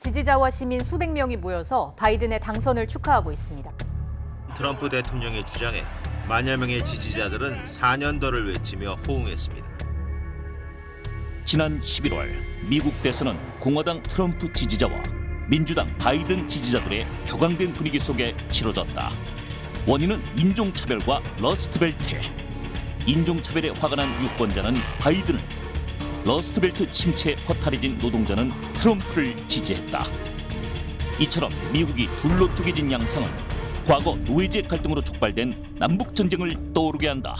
지지자와 시민 수백 명이 모여서 바이든의 당선을 축하하고 있습니다. 트럼프 대통령의 주장에 만여 명의 지지자들은 4년더를 외치며 호응했습니다. 지난 11월 미국 대선은 공화당 트럼프 지지자와 민주당 바이든 지지자들의 격앙된 분위기 속에 치러졌다. 원인은 인종차별과 러스트벨트. 인종차별에 화가 난 유권자는 바이든을, 러스트벨트 침체에 허탈해진 노동자는 트럼프를 지지했다. 이처럼 미국이 둘로 쪼개진 양상은 과거 노예제 갈등으로 촉발된 남북전쟁을 떠오르게 한다.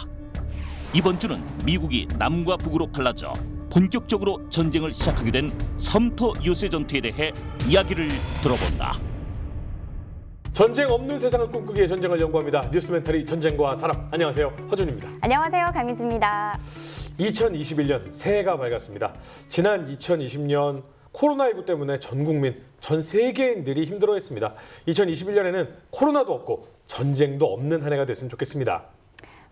이번 주는 미국이 남과 북으로 갈라져 본격적으로 전쟁을 시작하게 된 섬터 요새 전투에 대해 이야기를 들어본다. 전쟁 없는 세상을 꿈꾸기에 전쟁을 연구합니다. 뉴스멘터리 전쟁과 사람. 안녕하세요. 허준입니다. 안녕하세요. 강민지입니다. 2021년 새해가 밝았습니다. 지난 2020년 코로나19 때문에 전 국민, 전 세계인들이 힘들어했습니다. 2021년에는 코로나도 없고 전쟁도 없는 한 해가 됐으면 좋겠습니다.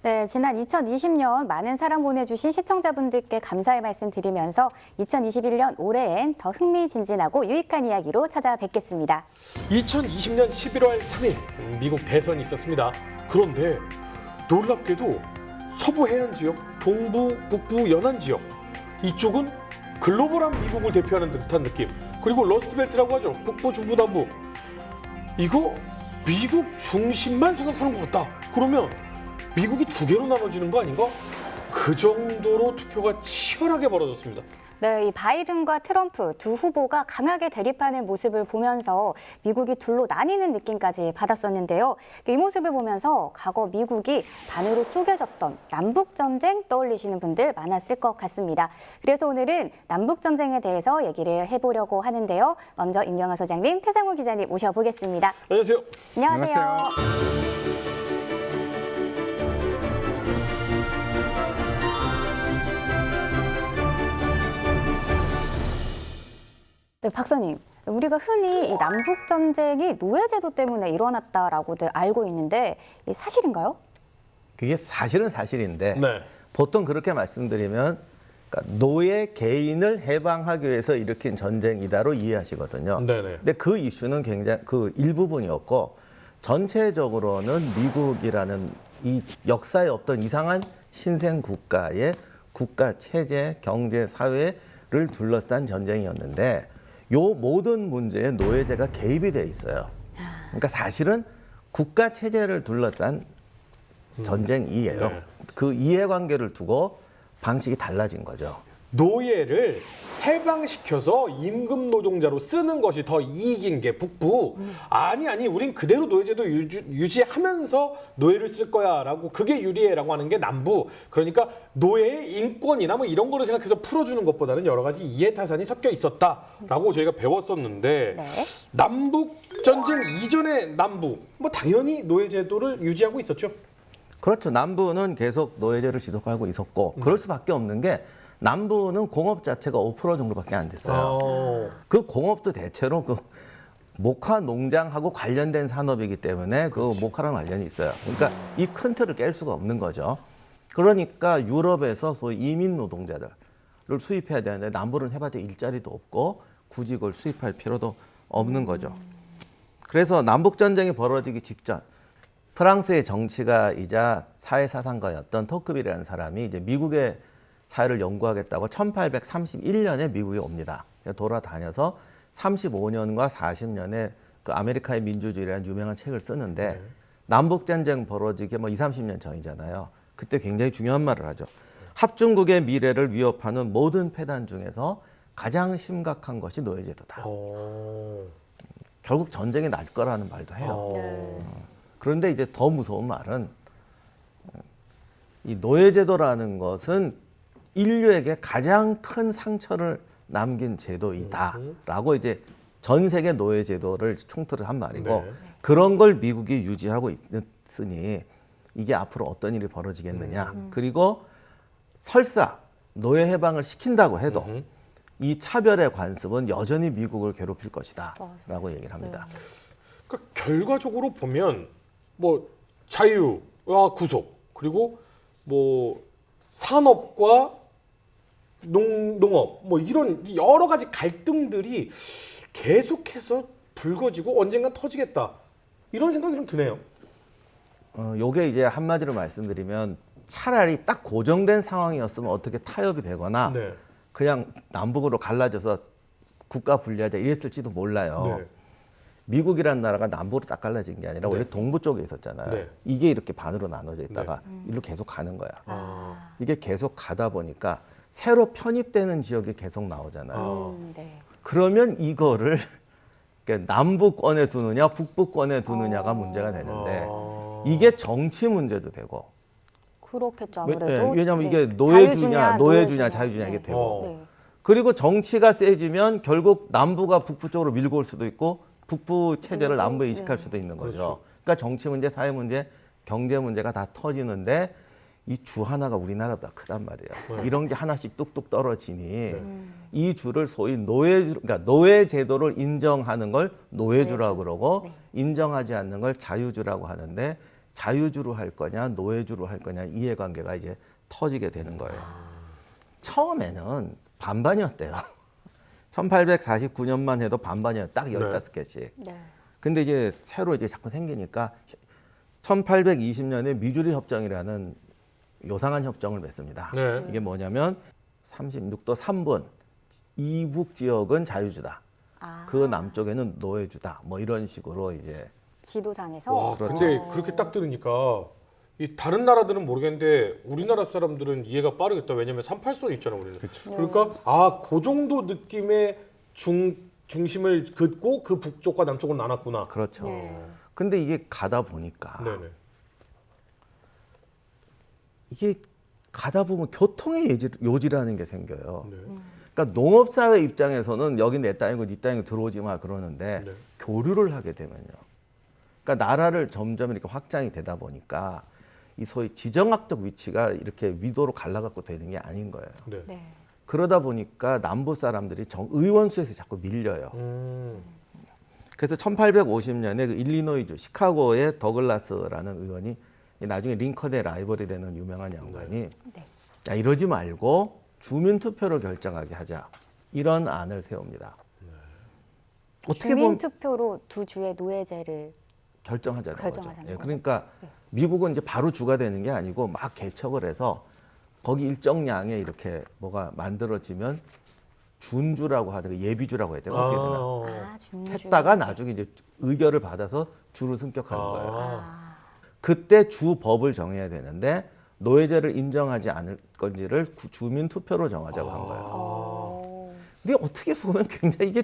네, 지난 2020년 많은 사랑 보내주신 시청자분들께 감사의 말씀 드리면서 2021년 올해엔 더 흥미진진하고 유익한 이야기로 찾아뵙겠습니다. 2020년 11월 3일 미국 대선이 있었습니다. 그런데 놀랍게도 서부 해안 지역, 동부, 북부 연안 지역 이쪽은 글로벌한 미국을 대표하는 듯한 느낌. 그리고 러스트벨트라고 하죠. 북부, 중부, 남부. 이거 미국 중심만 생각하는 것 같다. 그러면 미국이 두 개로 나눠지는 거 아닌가? 그 정도로 투표가 치열하게 벌어졌습니다. 네, 이 바이든과 트럼프 두 후보가 강하게 대립하는 모습을 보면서 미국이 둘로 나뉘는 느낌까지 받았었는데요. 이 모습을 보면서 과거 미국이 반으로 쪼개졌던 남북전쟁 떠올리시는 분들 많았을 것 같습니다. 그래서 오늘은 남북전쟁에 대해서 얘기를 해보려고 하는데요. 먼저 임영하 소장님, 태상호 기자님 모셔보겠습니다. 안녕하세요. 안녕하세요. 네, 박사님. 우리가 흔히 이 남북 전쟁이 노예제도 때문에 일어났다라고들 알고 있는데 이 사실인가요? 그게 사실은 사실인데 네. 보통 그렇게 말씀드리면 그러니까 노예 개인을 해방하기 위해서 일으킨 전쟁이다로 이해하시거든요. 네네. 근데 그 이슈는 굉장히 그 일부분이었고 전체적으로는 미국이라는 이 역사에 없던 이상한 신생 국가의 국가 체제, 경제, 사회를 둘러싼 전쟁이었는데 요 모든 문제에 노예제가 개입이 돼 있어요. 그러니까 사실은 국가 체제를 둘러싼 전쟁이에요. 네. 그 이해관계를 두고 방식이 달라진 거죠. 노예를 해방시켜서 임금 노동자로 쓰는 것이 더 이익인 게 북부. 아니 우린 그대로 노예제도 유지하면서 노예를 쓸 거야라고 그게 유리해라고 하는 게 남부. 그러니까 노예의 인권이나 뭐 이런 거를 생각해서 풀어주는 것보다는 여러 가지 이해타산이 섞여 있었다라고 저희가 배웠었는데 네. 남북 전쟁 이전의 남부 뭐 당연히 노예제도를 유지하고 있었죠. 그렇죠. 남부는 계속 노예제를 지속하고 있었고 그럴 수밖에 없는 게 남부는 공업 자체가 5% 정도밖에 안 됐어요. 그 공업도 대체로 그 목화 농장하고 관련된 산업이기 때문에 그 목화랑 관련이 있어요. 그러니까 이 큰 틀을 깰 수가 없는 거죠. 그러니까 유럽에서 소위 이민 노동자들을 수입해야 되는데 남부는 해봤자 일자리도 없고 굳이 그걸 수입할 필요도 없는 거죠. 그래서 남북 전쟁이 벌어지기 직전 프랑스의 정치가이자 사회사상가였던 토크빌이라는 사람이 이제 미국의 사회를 연구하겠다고 1831년에 미국에 옵니다. 돌아다녀서 35년과 40년에 그 아메리카의 민주주의라는 유명한 책을 쓰는데 남북전쟁 벌어지기 뭐 20, 30년 전이잖아요. 그때 굉장히 중요한 말을 하죠. 합중국의 미래를 위협하는 모든 폐단 중에서 가장 심각한 것이 노예제도다. 결국 전쟁이 날 거라는 말도 해요. 그런데 이제 더 무서운 말은 이 노예제도라는 것은 인류에게 가장 큰 상처를 남긴 제도이다라고 이제 전 세계 노예제도를 총틀을 한 말이고 네. 그런 걸 미국이 유지하고 있으니 이게 앞으로 어떤 일이 벌어지겠느냐. 그리고 설사 노예 해방을 시킨다고 해도 이 차별의 관습은 여전히 미국을 괴롭힐 것이다라고 얘기를 합니다. 그러니까 결과적으로 보면 뭐 자유와 구속 그리고 뭐 산업과 농업 뭐 이런 여러 가지 갈등들이 계속해서 불거지고 언젠간 터지겠다 이런 생각이 좀 드네요. 요게 이제 한마디로 말씀드리면 차라리 딱 고정된 상황이었으면 어떻게 타협이 되거나 네. 그냥 남북으로 갈라져서 국가 분리하자 이랬을지도 몰라요. 네. 미국이라는 나라가 남북으로 딱 갈라진 게 아니라 원래 동부 쪽에 있었잖아요. 네. 이게 이렇게 반으로 나눠져 있다가 일로 계속 가는 거야. 이게 계속 가다 보니까 새로 편입되는 지역이 계속 나오잖아요. 네. 그러면 이거를 그러니까 남부권에 두느냐 북부권에 두느냐가 문제가 되는데 이게 정치 문제도 되고 그렇겠죠. 아무래도. 왜냐하면 네. 이게 노예주냐 자유주냐, 노예주냐 자유주냐 이게 네. 되고 네. 그리고 정치가 세지면 결국 남부가 북부 쪽으로 밀고 올 수도 있고 북부 체제를 남부에 이식할 수도 있는 거죠. 그렇죠. 그러니까 정치 문제, 사회 문제, 경제 문제가 다 터지는데 이 주 하나가 우리나라보다 크단 말이에요. 이런 게 하나씩 뚝뚝 떨어지니 이 주를 소위 노예주, 그러니까 노예 제도를 인정하는 걸 노예주라고 그러고 인정하지 않는 걸 자유주라고 하는데 자유주로 할 거냐 노예주로 할 거냐 이해관계가 이제 터지게 되는 거예요. 처음에는 반반이었대요. 1849년만 해도 반반이었어요. 딱 15개씩. 네. 근데 이제 새로 이제 자꾸 생기니까 1820년에 미주리 협정이라는 요상한 협정을 맺습니다. 네. 이게 뭐냐면 36도 3분 이북 지역은 자유주다. 아, 그 남쪽에는 노예주다. 뭐 이런 식으로 이제 지도상에서. 와, 근데 그렇게 딱 들으니까 이 다른 나라들은 모르겠는데 우리나라 사람들은 이해가 빠르겠다. 왜냐면 38선이 있잖아, 우리는. 그러니까 그 정도 느낌의 중심을 긋고 그 북쪽과 남쪽으로 나눴구나. 그렇죠. 네. 근데 이게 가다 보니까 네네. 이게 가다 보면 교통의 요지라는 게 생겨요. 네. 그러니까 농업사회 입장에서는 여기 내 땅이고 네 땅이고 들어오지 마 그러는데 네. 교류를 하게 되면요. 그러니까 나라를 점점 이렇게 확장이 되다 보니까 이 소위 지정학적 위치가 이렇게 위도로 갈라갖고 되는 게 아닌 거예요. 네. 네. 그러다 보니까 남부 사람들이 의원수에서 자꾸 밀려요. 그래서 1850년에 그 일리노이주 시카고의 더글라스라는 의원이 나중에 링컨의 라이벌이 되는 유명한 양반이 네. 야, 이러지 말고 주민 투표로 결정하게 하자 이런 안을 세웁니다. 어떻게 주민 보면 투표로 두 주의 노예제를 결정하자는 거죠. 결정하자는 예, 거죠. 그러니까 네. 미국은 이제 바로 주가 되는 게 아니고 막 개척을 해서 거기 일정량의 이렇게 뭐가 만들어지면 준주라고 하는 예비주라고 해야 되나 어떻게 되나 아, 준주. 했다가 나중에 이제 의결을 받아서 주로 승격하는 거예요. 아, 그때 주법을 정해야 되는데 노예제를 인정하지 않을 건지를 주민 투표로 정하자고 한 거예요. 어. 근데 어떻게 보면 굉장히 이게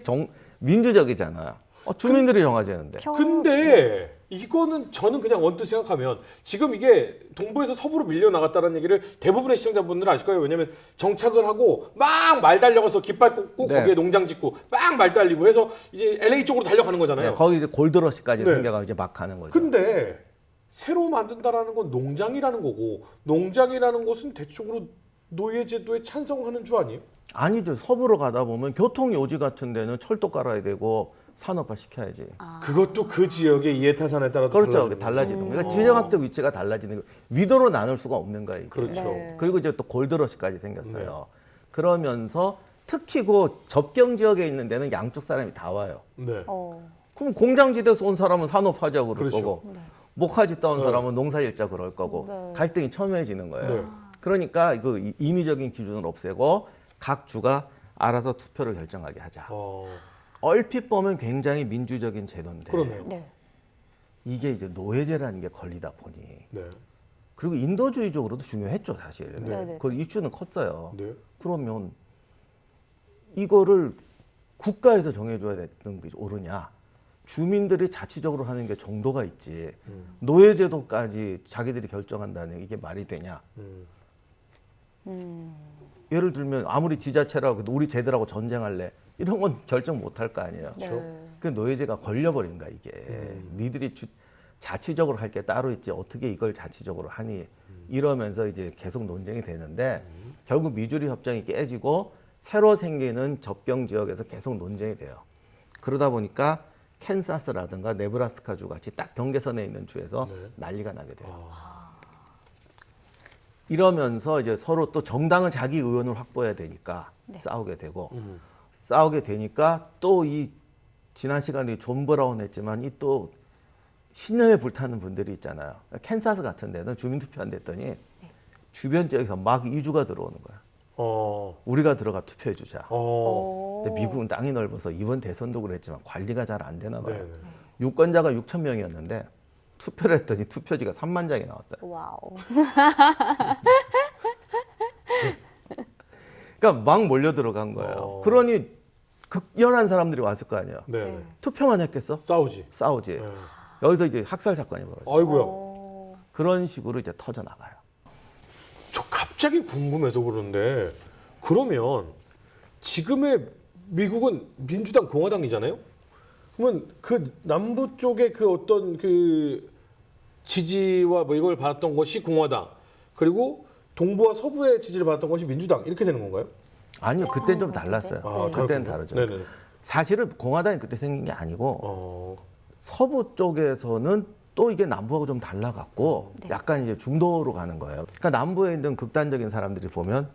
민주적이잖아요. 주민들이 정하지 않는데. 근데 이거는 저는 그냥 언뜻 생각하면 지금 이게 동부에서 서부로 밀려 나갔다는 얘기를 대부분의 시청자분들은 아실 거예요. 왜냐면 정착을 하고 막 말 달려가서 깃발 꽂고 네. 거기에 농장 짓고 막 말 달리고 해서 이제 LA 쪽으로 달려가는 거잖아요. 네, 거기 이제 골드러시까지 네. 생겨가 이제 막 가는 거죠. 근데 새로 만든다라는 건 농장이라는 거고 농장이라는 것은 대충으로 노예제도에 찬성하는 주 아니에요? 아니죠. 서부로 가다 보면 교통 요지 같은 데는 철도 깔아야 되고 산업화 시켜야지. 그것도 그 지역의 이해타산에 따라 그렇죠. 달라지는 거예요. 그러니까 지정학적 위치가 달라지는 거예요. 위도로 나눌 수가 없는 거예요. 이게. 그렇죠. 네. 그리고 이제 또 골드러시까지 생겼어요. 그러면서 특히 그 접경 지역에 있는 데는 양쪽 사람이 다 와요. 네. 그럼 공장지대에서 온 사람은 산업하자고 그럴 그렇죠. 거고 목화짓다 온 네. 사람은 농사일자 그럴 거고 네. 갈등이 첨예해지는 거예요. 네. 그러니까 그 인위적인 기준을 없애고 각 주가 알아서 투표를 결정하게 하자. 얼핏 보면 굉장히 민주적인 제도인데 그러네요. 네. 이게 이제 노예제라는 게 걸리다 보니 네. 그리고 인도주의적으로도 중요했죠 사실. 네. 네. 그 이슈는 컸어요. 네. 그러면 이거를 국가에서 정해줘야 되는 게 옳으냐? 주민들이 자치적으로 하는 게 정도가 있지. 노예제도까지 자기들이 결정한다는 이게 말이 되냐? 예를 들면 아무리 지자체라고 해도 우리 쟤들하고 전쟁할래 이런 건 결정 못 할 거 아니에요. 네. 그 노예제가 걸려버린 거야 이게. 니들이 자치적으로 할 게 따로 있지 어떻게 이걸 자치적으로 하니 이러면서 이제 계속 논쟁이 되는데 결국 미주리 협정이 깨지고 새로 생기는 접경 지역에서 계속 논쟁이 돼요. 그러다 보니까 캔사스라든가 네브라스카주 같이 딱 경계선에 있는 주에서 난리가 나게 돼요. 이러면서 이제 서로 또 정당은 자기 의원을 확보해야 되니까 싸우게 되고 싸우게 되니까 또 이 지난 시간에 존 브라운 했지만 이 또 신념에 불타는 분들이 있잖아요. 캔사스 같은 데는 주민투표 안 됐더니 주변 지역에서 막 이주가 들어오는 거야. 우리가 들어가 투표해 주자. 근데 미국은 땅이 넓어서 이번 대선도 그랬지만 관리가 잘 안 되나 봐요. 네네. 유권자가 6천 명이었는데 투표를 했더니 투표지가 3만 장이 나왔어요. 와우. 그러니까 막 몰려 들어간 거예요. 그러니 극렬한 사람들이 왔을 거 아니에요. 네. 투표만 했겠어? 싸우지. 싸우지. 네. 여기서 이제 학살 사건이 벌어져. 아이고야. 그런 식으로 이제 터져 나가요. 저 갑자기 궁금해서 그러는데 그러면 지금의 미국은 민주당 공화당이잖아요. 그러면 그 남부 쪽의 그 어떤 그 지지와 뭐 이걸 받았던 것이 공화당, 그리고 동부와 서부의 지지를 받았던 것이 민주당 이렇게 되는 건가요? 아니요, 그때는 좀 달랐어요. 그때는 다르죠. 네네. 사실은 공화당이 그때 생긴 게 아니고 서부 쪽에서는 또 이게 남부하고 좀 달라갖고 약간 이제 중도로 가는 거예요. 그러니까 남부에 있는 극단적인 사람들이 보면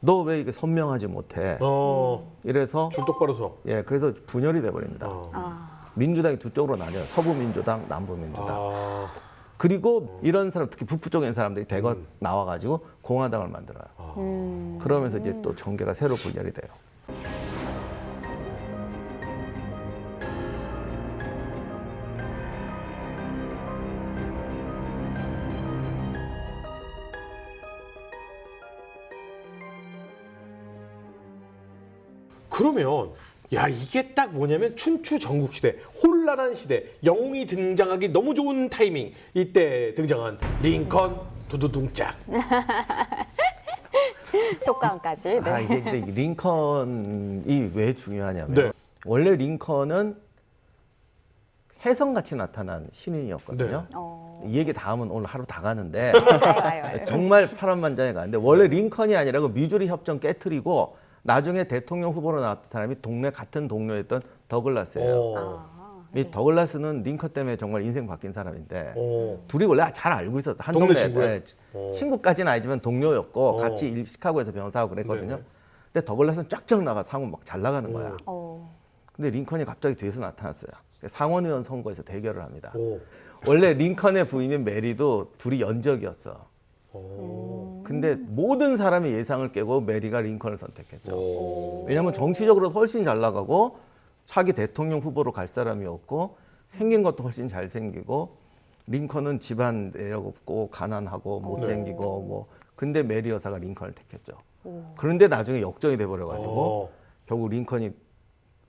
너 왜 이게 선명하지 못해? 이래서 줄 똑바로 서. 예, 그래서 분열이 돼 버립니다. 민주당이 두 쪽으로 나뉘어요. 서부 민주당, 남부 민주당. 그리고 이런 사람, 특히 북부 쪽에 있는 사람들이 대거 나와가지고 공화당을 만들어요. 그러면서 이제 또 정계가 새로 분열이 돼요. 그러면 야 이게 딱 뭐냐면 춘추 전국시대 혼란한 시대 영웅이 등장하기 너무 좋은 타이밍 이때 등장한 링컨 두두둥짝. 효과음까지. 네. 이게 근데 이 링컨이 왜 중요하냐면 네. 원래 링컨은 혜성같이 나타난 신인이었거든요. 이 얘기 다음은 오늘 하루 다 가는데 와요. 정말 파란만장에 가는데 원래 링컨이 아니라 그 미주리 협정 깨트리고 나중에 대통령 후보로 나왔던 사람이 같은 동료였던 더글라스예요. 이 더글라스는 링컨 때문에 정말 인생 바뀐 사람인데 둘이 원래 잘 알고 있었어. 한 동네 동네에 친구예요? 친구까지는 아니지만 동료였고 같이 시카고에서 변호사하고 그랬거든요. 네네. 근데 더글라스는 쫙쫙 나가 상호 막 잘 나가는 거야. 어. 근데 링컨이 갑자기 뒤에서 나타났어요. 상원의원 선거에서 대결을 합니다. 오. 원래 링컨의 부인인 메리도 둘이 연적이었어. 근데 모든 사람의 예상을 깨고 메리가 링컨을 선택했죠. 왜냐하면 정치적으로 훨씬 잘 나가고 차기 대통령 후보로 갈 사람이었고 생긴 것도 훨씬 잘생기고 링컨은 집안 내력 없고 가난하고 못생기고 뭐 근데 메리 여사가 링컨을 택했죠. 그런데 나중에 역전이 돼버려가지고 결국 링컨이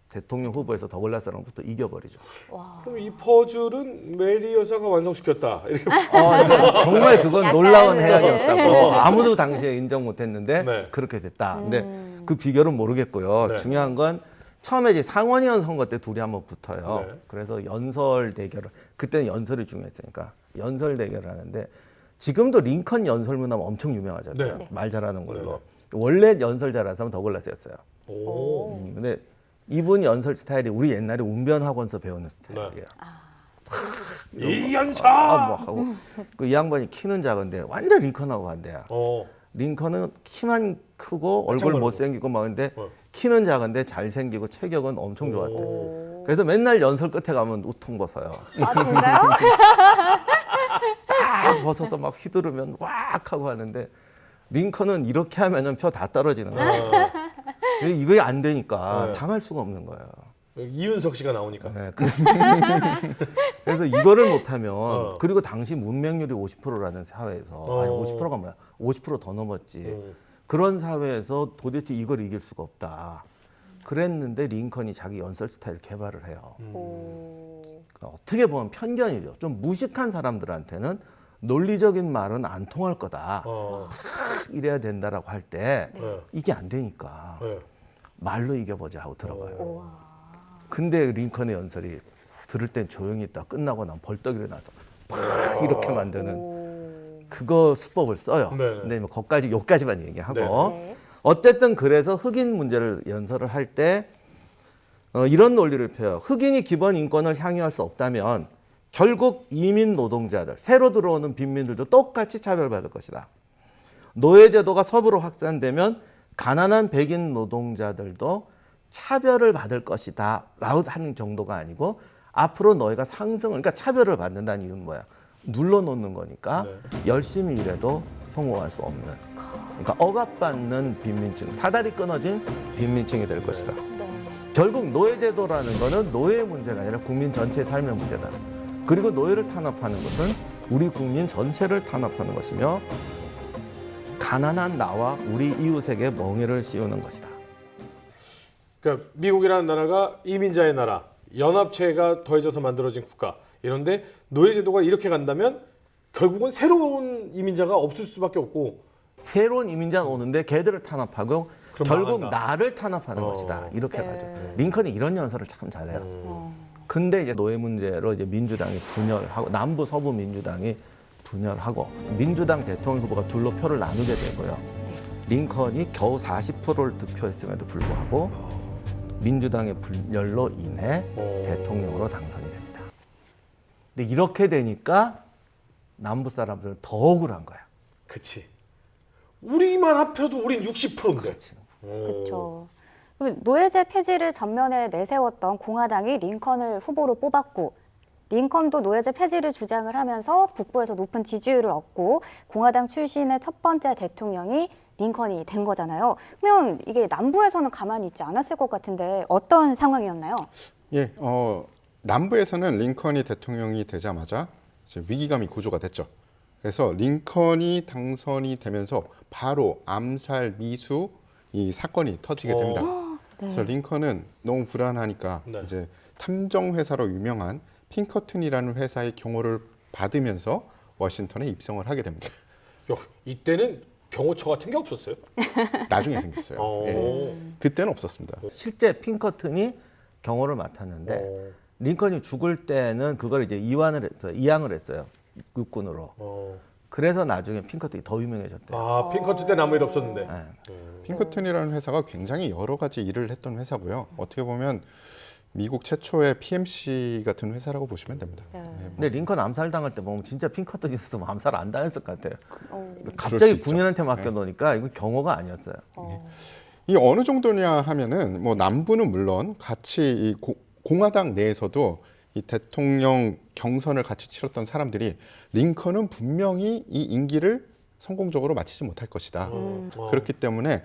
대통령 후보에서 더글라스랑부터 이겨버리죠. 그럼 이 퍼즐은 메리 여사가 완성시켰다 이렇게. 근데 정말 그건 약간, 놀라운 네. 해악이었다고 아무도 당시에 인정 못했는데 네. 그렇게 됐다. 근데 그 비결은 모르겠고요. 네. 중요한 건 처음에 이제 상원의원 선거 때 둘이 한번 붙어요. 네. 그래서 연설 대결을 그때는 연설이 중요했으니까 연설 대결을 하는데 지금도 링컨 연설문하면 엄청 유명하잖아요. 네. 말 잘하는 걸로. 네. 원래 연설 잘하는 사람은 더글라스였어요. 오. 근데 이분 연설 스타일이 우리 옛날에 운변학원서 배우는 스타일이에요. 이연사. 뭐 하고 이 양반이 키는 작은데 완전 링컨하고 반대야. 링컨은 키만 크고 얼굴 마르고. 못생기고 막 근데 키는 작은데 잘생기고 체격은 엄청 좋았대. 그래서 맨날 연설 끝에 가면 우통 벗어요. 아 진짜요? 딱 벗어서 막 휘두르면 왁 하고 하는데 링컨은 이렇게 하면은 표 다 떨어지는 거야. 이게 안 되니까 네. 당할 수가 없는 거야. 이윤석 씨가 나오니까. 네, 그래서 이거를 못하면 그리고 당시 문맹률이 50%라는 사회에서 아니 50%가 뭐야 50% 더 넘었지 그런 사회에서 도대체 이걸 이길 수가 없다 그랬는데 링컨이 자기 연설 스타일 개발을 해요. 그러니까 어떻게 보면 편견이죠. 좀 무식한 사람들한테는 논리적인 말은 안 통할 거다 이래야 된다라고 할 때 이게 안 되니까 말로 이겨보자 하고 들어가요. 근데 링컨의 연설이 들을 땐 조용히 있다 끝나고 난 벌떡 일어나서 막 이렇게 만드는 그거 수법을 써요. 네네. 근데 뭐 거기까지 여기까지만 얘기하고 네. 어쨌든 그래서 흑인 문제를 연설을 할 때 이런 논리를 펴요. 흑인이 기본 인권을 향유할 수 없다면 결국 이민 노동자들 새로 들어오는 빈민들도 똑같이 차별받을 것이다. 노예제도가 서부로 확산되면 가난한 백인 노동자들도 차별을 받을 것이다 라고 하는 정도가 아니고 앞으로 너희가 상승을 그러니까 차별을 받는다는 이유는 뭐야? 눌러놓는 거니까 열심히 일해도 성공할 수 없는 그러니까 억압받는 빈민층 사다리 끊어진 빈민층이 될 것이다. 결국 노예제도라는 거는 노예의 문제가 아니라 국민 전체의 삶의 문제다. 그리고 노예를 탄압하는 것은 우리 국민 전체를 탄압하는 것이며 가난한 나와 우리 이웃에게 멍해를 씌우는 것이다. 그러니까 미국이라는 나라가 이민자의 나라, 연합체가 더해져서 만들어진 국가. 이런데 노예제도가 이렇게 간다면 결국은 새로운 이민자가 없을 수밖에 없고 새로운 이민자는 오는데 걔들을 탄압하고 그럼 결국 망한다. 나를 탄압하는 것이다. 이렇게 네. 가죠. 링컨이 이런 연설을 참 잘해요. 근데 이제 노예 문제로 이제 민주당이 분열하고 남부 서부 민주당이 분열하고 민주당 대통령 후보가 둘로 표를 나누게 되고요. 링컨이 겨우 40%를 득표했음에도 불구하고 민주당의 분열로 인해 대통령으로 당선이 됩니다. 근데 이렇게 되니까 남부 사람들은 더 억울한 거야. 그치. 우리만 합쳐도 우린 60%인데. 그렇죠. 노예제 폐지를 전면에 내세웠던 공화당이 링컨을 후보로 뽑았고 링컨도 노예제 폐지를 주장을 하면서 북부에서 높은 지지율을 얻고 공화당 출신의 첫 번째 대통령이 링컨이 된 거잖아요. 그러면 이게 남부에서는 가만히 있지 않았을 것 같은데 어떤 상황이었나요? 예, 남부에서는 링컨이 대통령이 되자마자 이제 위기감이 고조가 됐죠. 그래서 링컨이 당선이 되면서 바로 암살 미수 이 사건이 터지게 됩니다. 그래서 링컨은 너무 불안하니까 네. 이제 탐정 회사로 유명한 핑커튼이라는 회사의 경호를 받으면서 워싱턴에 입성을 하게 됩니다. 야, 이때는 경호처 같은 게 없었어요? 나중에 생겼어요. 예. 그때는 없었습니다. 실제 핑커튼이 경호를 맡았는데 링컨이 죽을 때는 그걸 이제 이양을 했어요. 육군으로. 그래서 나중에 핑커튼이 더 유명해졌대요. 아, 핑커트 때는 아무 일 없었는데. 핑커튼이라는 회사가 굉장히 여러 가지 일을 했던 회사고요. 어떻게 보면 미국 최초의 PMC 같은 회사라고 보시면 됩니다. 근데 링컨 암살 당할 때 보면 진짜 핑커튼이 있었으면 암살 안 당했을 것 같아요. 그럴 수 갑자기 있죠. 군인한테 맡겨놓으니까 이거 경호가 아니었어요. 이 어느 정도냐 하면은 뭐 남부는 물론 같이 이 공화당 내에서도 이 대통령 경선을 같이 치렀던 사람들이 링컨은 분명히 이 임기를 성공적으로 마치지 못할 것이다. 그렇기 때문에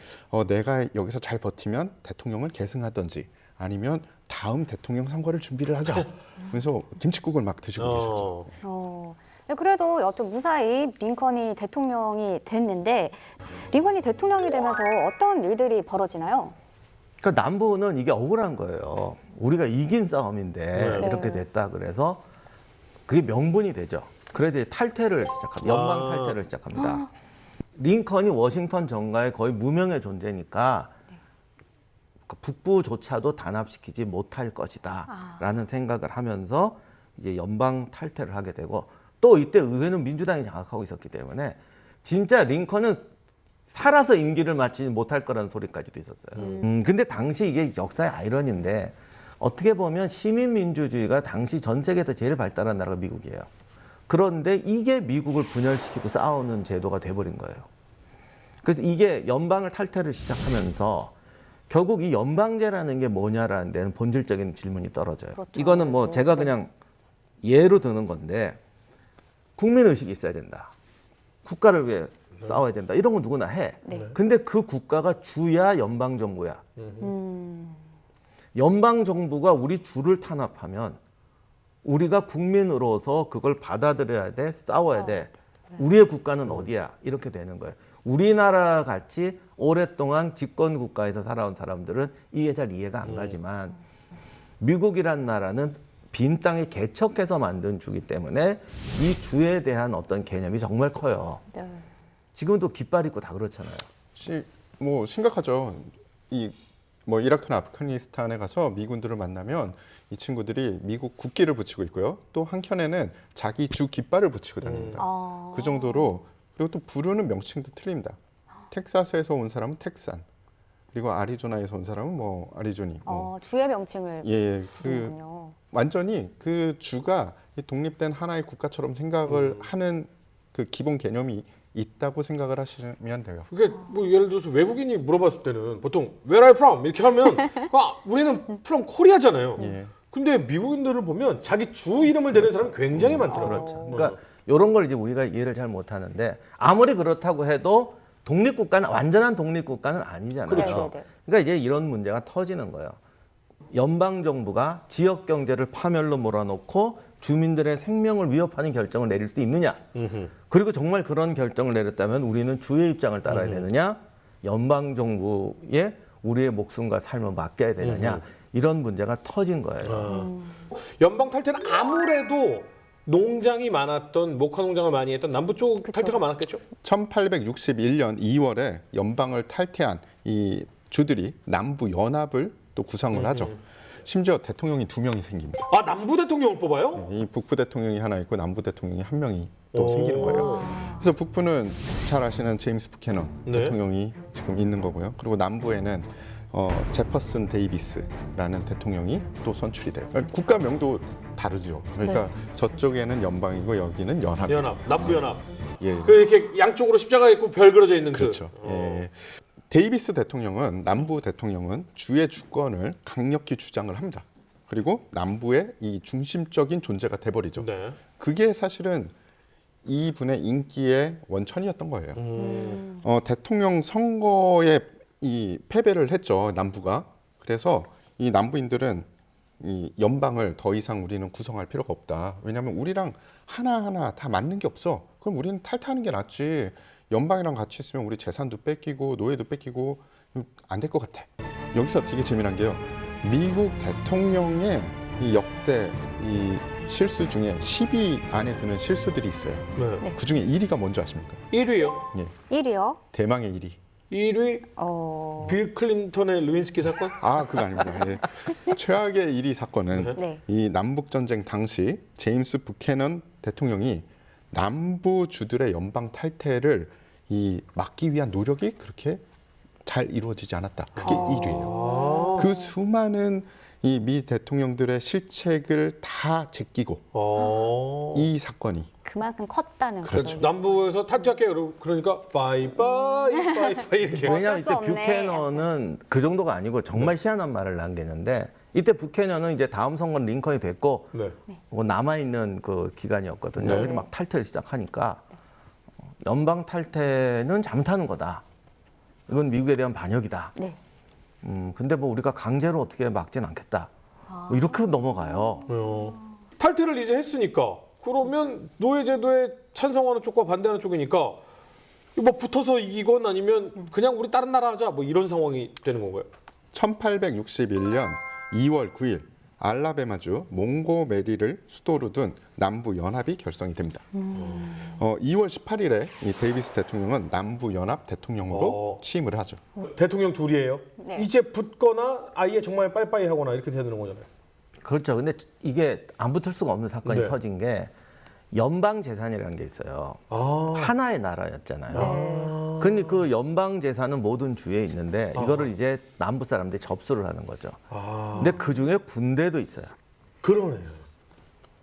내가 여기서 잘 버티면 대통령을 계승하든지 아니면 다음 대통령 선거를 준비를 하자. 그래서 김칫국을 막 드시고 계셨죠. 그래도 여튼 무사히 링컨이 대통령이 됐는데 링컨이 대통령이 되면서 어떤 일들이 벌어지나요? 그러니까 남부는 이게 억울한 거예요. 우리가 이긴 싸움인데 네. 이렇게 됐다 그래서 그게 명분이 되죠. 그래서 이제 탈퇴를 시작합니다. 연방 탈퇴를 시작합니다. 링컨이 워싱턴 정가에 거의 무명의 존재니까 북부조차도 단합시키지 못할 것이다라는 생각을 하면서 이제 연방 탈퇴를 하게 되고 또 이때 의회는 민주당이 장악하고 있었기 때문에 진짜 링컨은 살아서 임기를 마치지 못할 거라는 소리까지도 있었어요. 근데 당시 이게 역사의 아이러니인데 어떻게 보면 시민민주주의가 당시 전 세계에서 제일 발달한 나라가 미국이에요. 그런데 이게 미국을 분열시키고 싸우는 제도가 돼버린 거예요. 그래서 이게 연방을 탈퇴를 시작하면서 결국 이 연방제라는 게 뭐냐라는 데는 본질적인 질문이 떨어져요. 그렇죠. 이거는 뭐 제가 그냥 예로 드는 건데 국민의식이 있어야 된다. 국가를 위해 싸워야 된다. 이런 건 누구나 해. 네. 근데 그 국가가 주야 연방정부야. 연방정부가 우리 주를 탄압하면 우리가 국민으로서 그걸 받아들여야 돼, 싸워야 돼. 우리의 국가는 어디야? 이렇게 되는 거예요. 우리나라 같이 오랫동안 집권 국가에서 살아온 사람들은 이게 잘 이해가 안 가지만 미국이란 나라는 빈 땅에 개척해서 만든 주기 때문에 이 주에 대한 어떤 개념이 정말 커요. 네. 지금도 깃발 있고 다 그렇잖아요. 뭐 심각하죠. 뭐 이라크나 아프가니스탄에 가서 미군들을 만나면 이 친구들이 미국 국기를 붙이고 있고요. 또 한켠에는 자기 주 깃발을 붙이고 다닙니다. 그 정도로 그리고 또 부르는 명칭도 틀립니다. 텍사스에서 온 사람은 텍산, 그리고 아리조나에서 온 사람은 뭐 아리조니. 주의 명칭을 부르는군요. 완전히 그 주가 이 독립된 하나의 국가처럼 생각을 하는 그 기본 개념이 있다고 생각을 하시면 돼요. 그게 뭐 예를 들어서 외국인이 물어봤을 때는 보통 Where are you from? 이렇게 하면 우리는 from Korea잖아요. 예. 근데 미국인들을 보면 자기 주 이름을 대는 사람 굉장히 많더라고요. 그렇죠. 그러니까 이런 걸 이제 우리가 이해를 잘 못하는데 아무리 그렇다고 해도 독립국가는 완전한 독립국가는 아니잖아요. 그렇죠. 그러니까 이제 이런 문제가 터지는 거예요. 연방 정부가 지역 경제를 파멸로 몰아넣고 주민들의 생명을 위협하는 결정을 내릴 수 있느냐? 그리고 정말 그런 결정을 내렸다면 우리는 주의 입장을 따라야 되느냐? 연방 정부에 우리의 목숨과 삶을 맡겨야 되느냐? 이런 문제가 터진 거예요. 연방 탈퇴는 아무래도 농장이 많았던 목화 농장을 많이 했던 남부 쪽 탈퇴가 많았겠죠? 1861년 2월에 연방을 탈퇴한 이 주들이 남부 연합을 또 구성을 하죠. 심지어 대통령이 2명이 생깁니다. 아 남부 대통령을 뽑아요? 이 북부 대통령이 하나 있고 남부 대통령이 1명이 또 생기는 거예요. 그래서 북부는 잘 아시는 제임스 부캐넌 네. 대통령이 지금 있는 거고요. 그리고 남부에는 제퍼슨 데이비스라는 대통령이 또 선출이 돼요. 국가명도 다르죠. 그러니까 저쪽에는 연방이고 여기는 연합이에요. 연합, 남부 연합. 예. 그 이렇게 양쪽으로 십자가 있고 별 그려져 있는 그렇죠. 그. 예. 데이비스 대통령은 남부 대통령은 주의 주권을 강력히 주장을 합니다. 그리고 남부의 이 중심적인 존재가 돼버리죠. 네. 그게 사실은 이분의 인기의 원천이었던 거예요. 대통령 선거에 이 패배를 했죠, 남부가. 그래서 이 남부인들은 이 연방을 더 이상 우리는 구성할 필요가 없다. 왜냐하면 우리랑 하나하나 다 맞는 게 없어. 그럼 우리는 탈퇴하는 게 낫지. 연방이랑 같이 있으면 우리 재산도 뺏기고 노예도 뺏기고 안 될 것 같아. 여기서 되게 재미난 게요. 미국 대통령의 이 역대 이 실수 중에 10위 안에 드는 실수들이 있어요. 네. 그 중에 1위가 뭔지 아십니까? 1위요. 1위요? 대망의 1위. 1위 빌 클린턴의 루인스키 사건? 아, 그거 아닙니다. 예. 최악의 1위 사건은 네. 이 남북 전쟁 당시 제임스 부캐넌 대통령이 남부 주들의 연방 탈퇴를 이 막기 위한 노력이 그렇게 잘 이루어지지 않았다. 그게 1위예요. 그 수많은 이 미 대통령들의 실책을 다 제끼고 이 사건이 그만큼 컸다는 그렇죠. 거죠. 남부에서 탈퇴할게요. 그러니까 바이바이 바이바이 이렇게. 왜냐하면 이때 어쩔 수 없네. 뷰캐넌은 그 정도가 아니고 정말 희한한 말을 남기는데 이때 뷰캐넌은 이제 다음 선거는 링컨이 됐고 네. 남아 있는 그 기간이었거든요. 네. 그래서 막 탈퇴를 시작하니까 연방 탈퇴는 잘못하는 거다. 이건 미국에 대한 반역이다. 네. 근데 뭐 우리가 강제로 어떻게 막진 않겠다. 뭐 이렇게 넘어가요. 탈퇴를 이제 했으니까 그러면 노예제도에 찬성하는 쪽과 반대하는 쪽이니까 뭐 붙어서 이기건 아니면 그냥 우리 다른 나라 하자 뭐 이런 상황이 되는 건가요? 1861년 2월 9일 알라베마주 몽고메리를 수도로 둔 남부 연합이 결성이 됩니다. 2월 18일에 이 데이비스 대통령은 남부 연합 대통령으로 취임을 하죠. 대통령 둘이에요. 네. 이제 붙거나 아예 정말 빠이빠이 하거나 이렇게 되는 거잖아요. 그렇죠. 근데 이게 안 붙을 수가 없는 사건이 네. 터진 게 연방 재산이라는 게 있어요. 하나의 나라였잖아요. 그런데 그 연방 재산은 모든 주에 있는데 이거를 이제 남부 사람들이 접수를 하는 거죠. 근데 그 중에 군대도 있어요. 그러네요.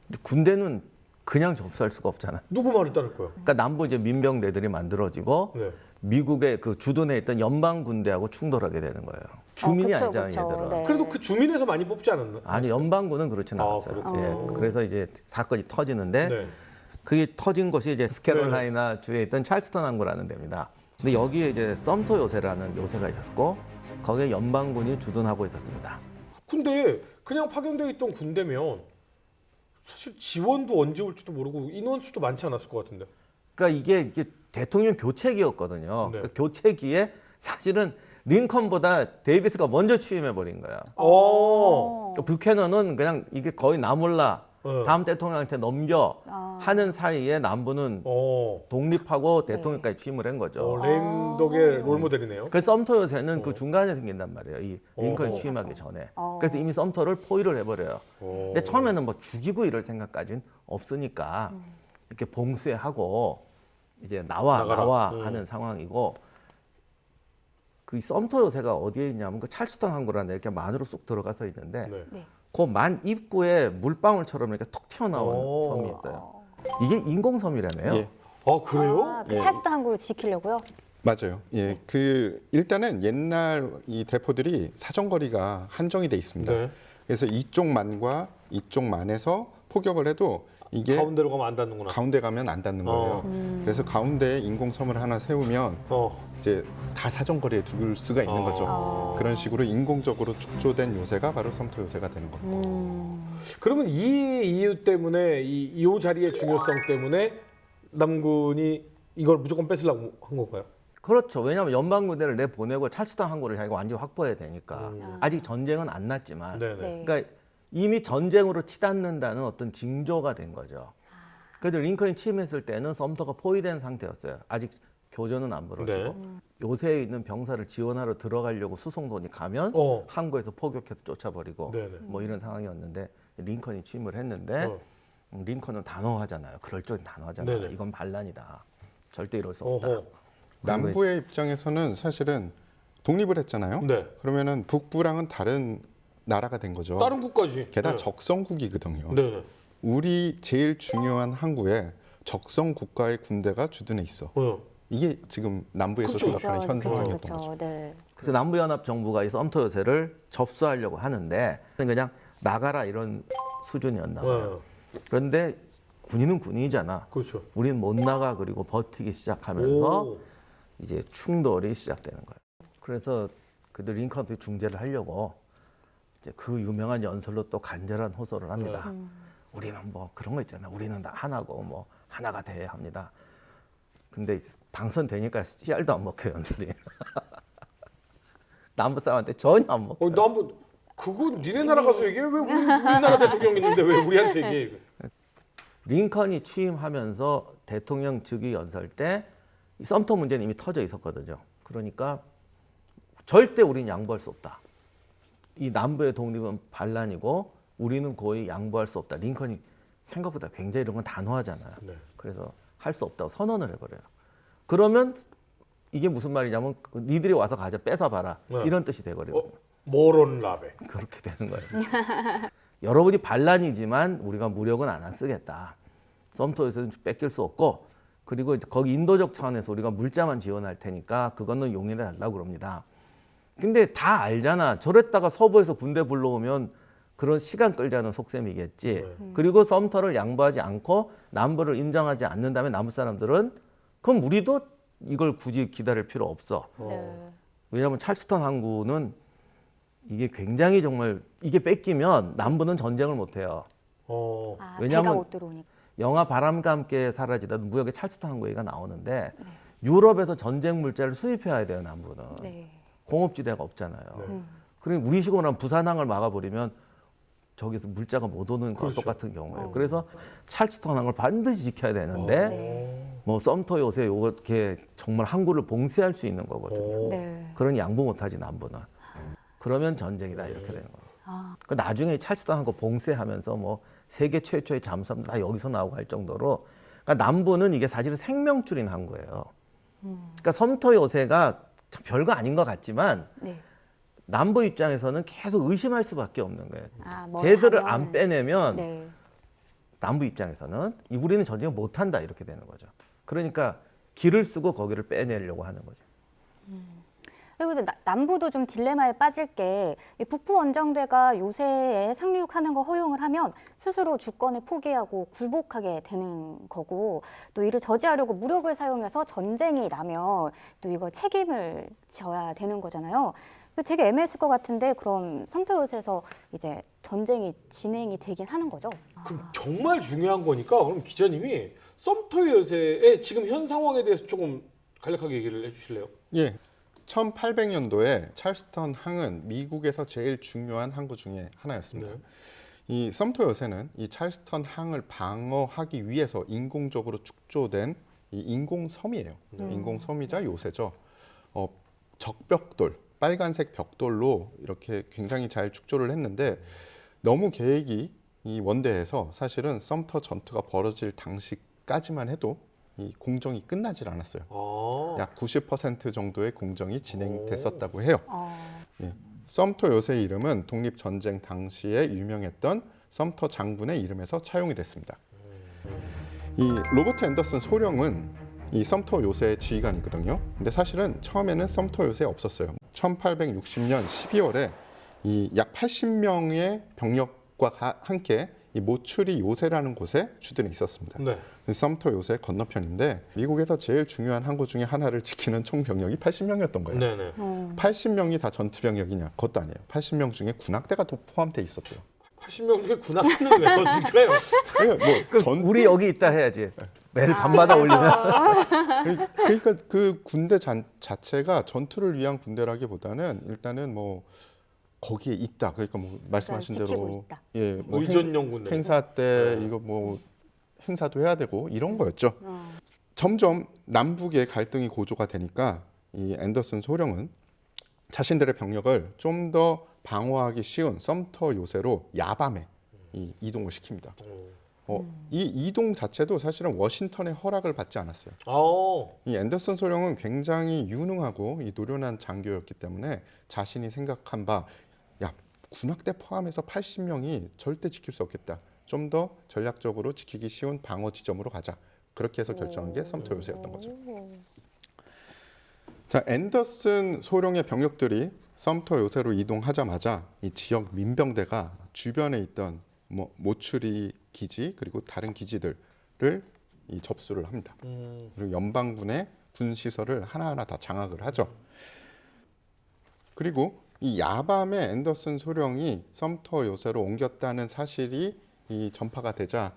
근데 군대는 그냥 접수할 수가 없잖아요. 누구 말을 따를 거예요? 그러니까 남부 이제 민병대들이 만들어지고 네. 미국의 그 주둔에 있던 연방 군대하고 충돌하게 되는 거예요. 주민이 그쵸, 아니잖아요, 그쵸. 얘들은. 네. 그래도 그 주민에서 많이 뽑지 않았나? 아니 연방군은 그렇지는 아, 않았어요. 그렇군요. 예, 그래서 이제 사건이 터지는데 네. 그게 터진 곳이 이제 스캐롤라이나 주에 있던 찰스턴 항구라는 데입니다. 근데 여기에 이제 썸토 요새라는 요새가 있었고 거기에 연방군이 주둔하고 있었습니다. 근데 그냥 파견되어 있던 군대면 사실 지원도 언제 올지도 모르고 인원수도 많지 않았을 것 같은데. 그러니까 이게 대통령 교체기였거든요. 네. 그 교체기에 사실은 링컨보다 데이비스가 먼저 취임해 버린 거예요. 그러니까 뷰캐넌은 그냥 이게 거의 나 몰라 다음 대통령한테 넘겨 하는 사이에 남부는 독립하고 대통령까지 취임을 한 거죠. 레임덕의 롤모델이네요. 그래서 썸터 요새는 그 중간에 생긴단 말이에요. 이 링컨이 취임하기 전에. 그래서 이미 썸터를 포위를 해버려요. 근데 처음에는 뭐 죽이고 이럴 생각까지는 없으니까 이렇게 봉쇄하고 이제 나와 하는 상황이고 그 썸터 요새가 어디에 있냐면 그 찰스턴 항구라는 데 이렇게 만으로 쑥 들어가서 있는데 네. 그 만 입구에 물방울처럼 이렇게 톡 튀어나온 섬이 있어요. 이게 인공섬이라며요. 예. 그래요? 아, 그 예. 찰스턴 항구를 지키려고요? 맞아요. 예, 그 일단은 옛날 이 대포들이 사정거리가 한정이 돼 있습니다. 네. 그래서 이쪽 만과 이쪽 만에서 포격을 해도 이게 가운데로 가면 안 닿는구나. 가운데 가면 안 닿는 거예요. 그래서 가운데에 인공섬을 하나 세우면 이제 다 사정거리에 둘 수가 있는 거죠. 그런 식으로 인공적으로 축조된 요새가 바로 섬터 요새가 되는 겁니다. 그러면 이 이유 때문에 이 자리의 중요성 때문에 남군이 이걸 무조건 뺏으려고 한 건가요? 그렇죠. 왜냐하면 연방부대를 내보내고 찰스턴 항구를 자기가 완전히 확보해야 되니까. 아직 전쟁은 안 났지만. 네네. 네. 그러니까 이미 전쟁으로 치닫는다는 어떤 징조가 된 거죠. 그래도 링컨이 취임했을 때는 섬터가 포위된 상태였어요. 아직 교전은 안 벌어지고. 네. 요새에 있는 병사를 지원하러 들어가려고 수송선이 가면 항구에서 포격해서 쫓아버리고 네네. 뭐 이런 상황이었는데 링컨이 취임을 했는데 링컨은 단호하잖아요. 그럴 줄 단호하잖아요. 네네. 이건 반란이다. 절대 이럴 수 없다. 어허. 남부의 입장에서는 사실은 독립을 했잖아요. 네. 그러면은 북부랑은 다른 나라가 된 거죠. 다른 국가지. 게다가 네. 적성국이거든요. 네네. 우리 제일 중요한 항구에 적성 국가의 군대가 주둔해 있어. 이게 지금 남부에서 그쵸. 생각하는 현 상황이었던 거죠. 네. 그래서 남부연합 정부가 이 썸터 요새를 접수하려고 하는데 그냥 나가라 이런 수준이었나 봐요. 그런데 군인은 군인이잖아. 그렇죠. 우리는 못 나가 그리고 버티기 시작하면서 오. 이제 충돌이 시작되는 거예요. 그래서 그들 링컨한테 중재를 하려고 이제 그 유명한 연설로 또 간절한 호소를 합니다. 우리는 뭐 그런 거 있잖아. 우리는 다 하나고 뭐 하나가 돼야 합니다. 근데 당선되니까 씨알도 안 먹혀요, 연설이. 남부 사람한테 전혀 안 먹혀요. 남부 그거 니네 나라 가서 얘기해. 왜 우리나라 대통령 있는데 왜 우리한테 얘기해? 링컨이 취임하면서 대통령 즉위 연설 때 이 썸터 문제는 이미 터져 있었거든요. 그러니까 절대 우리는 양보할 수 없다. 이 남부의 독립은 반란이고 우리는 거의 양보할 수 없다. 링컨이 생각보다 굉장히 이런 건 단호하잖아요. 네. 그래서 할 수 없다고 선언을 해버려요. 그러면 이게 무슨 말이냐면 니들이 와서 가져 뺏어봐라. 네. 이런 뜻이 돼버리거든요. 모론 라베. 그렇게 되는 거예요. 여러분이 반란이지만 우리가 무력은 안 쓰겠다. 썸터에서는 뺏길 수 없고 그리고 거기 인도적 차원에서 우리가 물자만 지원할 테니까 그거는 용인해 달라고 그럽니다. 근데 다 알잖아. 저랬다가 서부에서 군대 불러오면 그런 시간 끌자는 속셈이겠지. 그리고 썸터를 양보하지 않고 남부를 인정하지 않는다면 남부 사람들은 그럼 우리도 이걸 굳이 기다릴 필요 없어. 네. 왜냐하면 찰스턴 항구는 이게 굉장히 정말 이게 뺏기면 남부는 전쟁을 못 해요. 아, 왜냐하면 배가 못 들어오니까. 영화 바람과 함께 사라지다 무역의 찰스턴 항구 얘기가 나오는데 유럽에서 전쟁 물자를 수입해야 돼요, 남부는. 네. 공업지대가 없잖아요. 그러니 우리 식으로 하면 부산항을 막아버리면 저기서 물자가 못 오는 거랑 똑같은 경우예요. 그래서 찰스턴 항을 반드시 지켜야 되는데 뭐 썸터 요새 요렇게 정말 항구를 봉쇄할 수 있는 거거든요. 네. 그러니 양보 못하지 남부는. 그러면 전쟁이다 이렇게 되는 거예요. 그 나중에 찰스턴 항구 봉쇄하면서 뭐 세계 최초의 잠수함 다 여기서 나오고 할 정도로 그러니까 남부는 이게 사실은 생명줄인 항구예요. 그러니까 섬터 요새가 별거 아닌 것 같지만 네. 남부 입장에서는 계속 의심할 수밖에 없는 거예요. 아, 뭐 쟤들을 하면- 안 빼내면 네. 남부 입장에서는 우리는 전쟁을 못한다 이렇게 되는 거죠. 그러니까 길을 쓰고 거기를 빼내려고 하는 거죠. 그리고 이제 남부도 좀 딜레마에 빠질 게 이 북부 원정대가 요새에 상륙하는 걸 허용을 하면 스스로 주권을 포기하고 굴복하게 되는 거고 또 이를 저지하려고 무력을 사용해서 전쟁이 나면 또 이걸 책임을 져야 되는 거잖아요. 되게 애매했을 것 같은데 그럼 섬터 요새에서 이제 전쟁이 진행이 되긴 하는 거죠? 그럼 정말 중요한 거니까 그럼 기자님이 썸터 요새의 지금 현 상황에 대해서 조금 간략하게 얘기를 해주실래요? 예. 1800년도에 찰스턴 항은 미국에서 제일 중요한 항구 중에 하나였습니다. 네. 이 썸터 요새는 이 찰스턴 항을 방어하기 위해서 인공적으로 축조된 이 인공섬이에요. 인공섬이자 요새죠. 적벽돌, 빨간색 벽돌로 이렇게 굉장히 잘 축조를 했는데 너무 계획이 이 원대해서 사실은 썸터 전투가 벌어질 당시까지만 해도 이 공정이 끝나질 않았어요. 약 90% 정도의 공정이 진행됐었다고 해요. 예. 썸터 요새의 이름은 독립전쟁 당시에 유명했던 썸터 장군의 이름에서 차용이 됐습니다. 이 로버트 앤더슨 소령은 이 섬터 요새의 지휘관이거든요. 근데 사실은 처음에는 섬터 요새에 없었어요. 1860년 12월에 이 약 80명의 병력과 함께 이 모추리 요새라는 곳에 주둔해 있었습니다. 네. 섬터 요새 건너편인데 미국에서 제일 중요한 항구 중에 하나를 지키는 총 병력이 80명이었던 거예요. 네네. 80명이 다 전투 병력이냐? 그것도 아니에요. 80명 중에 군악대가 또 포함돼 있었대요. 80명 중에 군악대는 왜 없을까요? 우리 여기 있다 해야지. 매일 밤마다 올리면. 그러니까 그 군대 자체가 전투를 위한 군대라기보다는 일단은 뭐 거기에 있다. 그러니까 뭐 말씀하신 지키고 대로 있다. 예, 뭐 의존용 군대. 행사 때 이거 뭐 행사도 해야 되고 이런 거였죠. 점점 남북의 갈등이 고조가 되니까 이 앤더슨 소령은 자신들의 병력을 좀 더 방어하기 쉬운 섬터 요새로 야밤에 이동을 시킵니다. 이 이동 자체도 사실은 워싱턴의 허락을 받지 않았어요. 이 앤더슨 소령은 굉장히 유능하고 이 노련한 장교였기 때문에 자신이 생각한 바, 야 군악대 포함해서 80명이 절대 지킬 수 없겠다. 좀 더 전략적으로 지키기 쉬운 방어 지점으로 가자. 그렇게 해서 결정한 게 섬터 요새였던 거죠. 자, 앤더슨 소령의 병력들이 섬터 요새로 이동하자마자 이 지역 민병대가 주변에 있던 뭐 모추리 기지 그리고 다른 기지들을 이 접수를 합니다. 그리고 연방군의 군 시설을 하나하나 다 장악을 하죠. 그리고 이 야밤에 앤더슨 소령이 섬터 요새로 옮겼다는 사실이 이 전파가 되자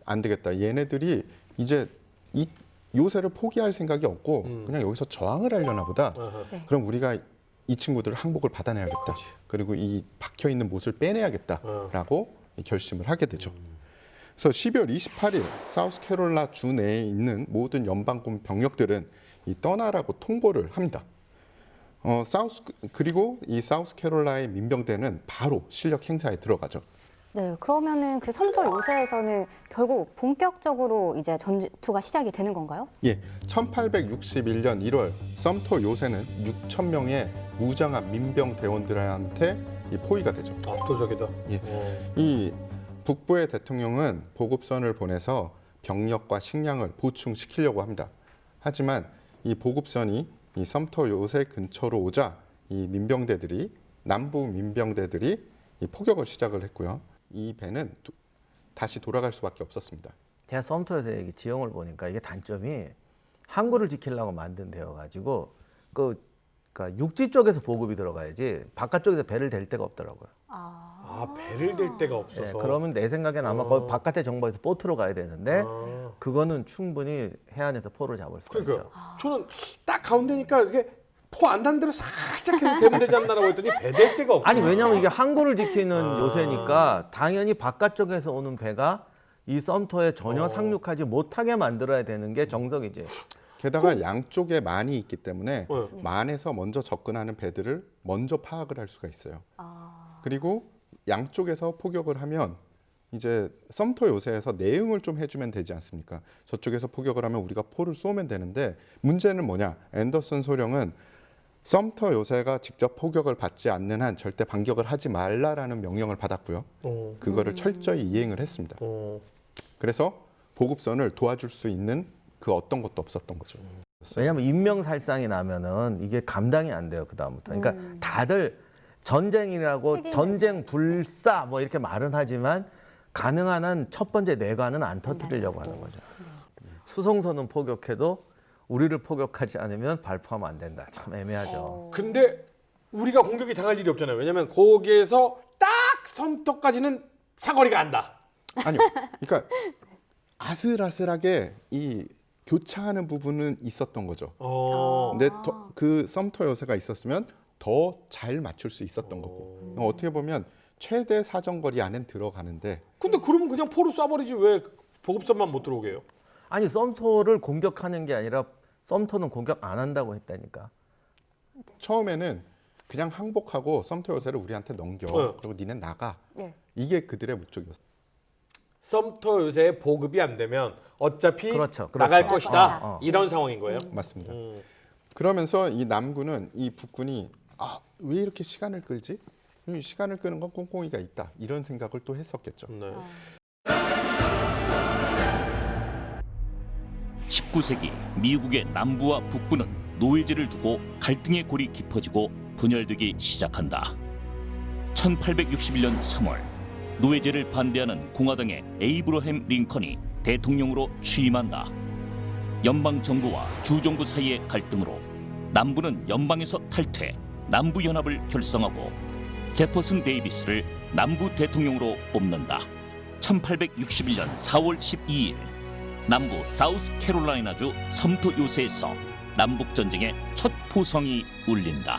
안 되겠다. 얘네들이 이제 이 요새를 포기할 생각이 없고 그냥 여기서 저항을 하려나 보다. 네. 그럼 우리가 이 친구들 항복을 받아내야겠다. 그리고 이 박혀 있는 못을 빼내야겠다라고 결심을 하게 되죠. 그래서 12월 28일 사우스캐롤라 주 내에 있는 모든 연방군 병력들은 이 떠나라고 통보를 합니다. 그리고 이 사우스캐롤라의 민병대는 바로 실력 행사에 들어가죠. 네, 그러면은 그 섬터 요새에서는 결국 본격적으로 이제 전투가 시작이 되는 건가요? 예, 1861년 1월 섬터 요새는 6천 명의 무장한 민병 대원들한테 포위가 되죠. 압도적이다. 예. 이 북부의 대통령은 보급선을 보내서 병력과 식량을 보충시키려고 합니다. 하지만 이 보급선이 이 섬터 요새 근처로 오자 이 민병대들이 남부 민병대들이 이 포격을 시작을 했고요. 이 배는 다시 돌아갈 수밖에 없었습니다. 제가 섬터에서 지형을 보니까 이게 단점이 항구를 지키려고 만든 데여가지고 그러니까 육지 쪽에서 보급이 들어가야지 바깥쪽에서 배를 댈 데가 없더라고요. 배를 댈 데가 없어서. 네, 그러면 내 생각엔 아마 거기 바깥에 정박에서 보트로 가야 되는데 그거는 충분히 해안에서 포를 잡을 수가 그러니까 있죠. 저는 딱 가운데니까 이게 포 안 단 대로 살짝 해서 되면 되지 않나라고 했더니 배 댈 데가 없고. 아니 왜냐면 이게 항구를 지키는 요새니까 당연히 바깥쪽에서 오는 배가 이 섬터에 전혀 상륙하지 못하게 만들어야 되는 게 정석이지. 게다가 양쪽에 만이 있기 때문에 만에서 먼저 접근하는 배들을 먼저 파악을 할 수가 있어요. 그리고 양쪽에서 포격을 하면 이제 섬터 요새에서 내응을 좀 해주면 되지 않습니까? 저쪽에서 포격을 하면 우리가 포를 쏘면 되는데 문제는 뭐냐? 앤더슨 소령은 섬터 요새가 직접 포격을 받지 않는 한 절대 반격을 하지 말라라는 명령을 받았고요. 그거를 철저히 이행을 했습니다. 그래서 보급선을 도와줄 수 있는 그 어떤 것도 없었던 거죠. 왜냐하면 인명살상이 나면은 이게 감당이 안 돼요 그 다음부터. 그러니까 다들 전쟁이라고 전쟁 불사 뭐 이렇게 말은 하지만 가능한 한 첫 번째 내관은 안 터뜨리려고 하는 거죠. 수송선은 포격해도 우리를 포격하지 않으면 발포하면 안 된다. 참 애매하죠. 근데 우리가 공격이 당할 일이 없잖아요. 왜냐면 거기에서 딱 섬터까지는 사거리가 안다. 아니요. 그러니까 아슬아슬하게 이 교차하는 부분은 있었던 거죠. 근데 그 섬터 요새가 있었으면 더 잘 맞출 수 있었던 거고. 어떻게 보면 최대 사정거리 안엔 들어가는데. 근데 그러면 그냥 포로 쏴버리지 왜 보급선만 못 들어오게 해요? 아니 섬터를 공격하는 게 아니라 섬터는 공격 안 한다고 했다니까. 처음에는 그냥 항복하고 섬터 요새를 우리한테 넘겨. 그리고 니네 나가. 네. 이게 그들의 목적이었어요. 섬터 요새에 보급이 안 되면 어차피 그렇죠. 나갈 것이다. 이런 상황인 거예요. 맞습니다. 그러면서 이 남군은 이 북군이 왜 이렇게 시간을 끌지? 시간을 끄는 건 꼼꼼이가 있다. 이런 생각을 또 했었겠죠. 네. 19세기 미국의 남부와 북부는 노예제를 두고 갈등의 골이 깊어지고 분열되기 시작한다. 1861년 3월 노예제를 반대하는 공화당의 에이브러햄 링컨이 대통령으로 취임한다. 연방 정부와 주 정부 사이의 갈등으로 남부는 연방에서 탈퇴, 남부 연합을 결성하고 제퍼슨 데이비스를 남부 대통령으로 뽑는다. 1861년 4월 12일 남부 사우스캐롤라이나주 섬토 요새에서 남북 전쟁의 첫 포성이 울린다.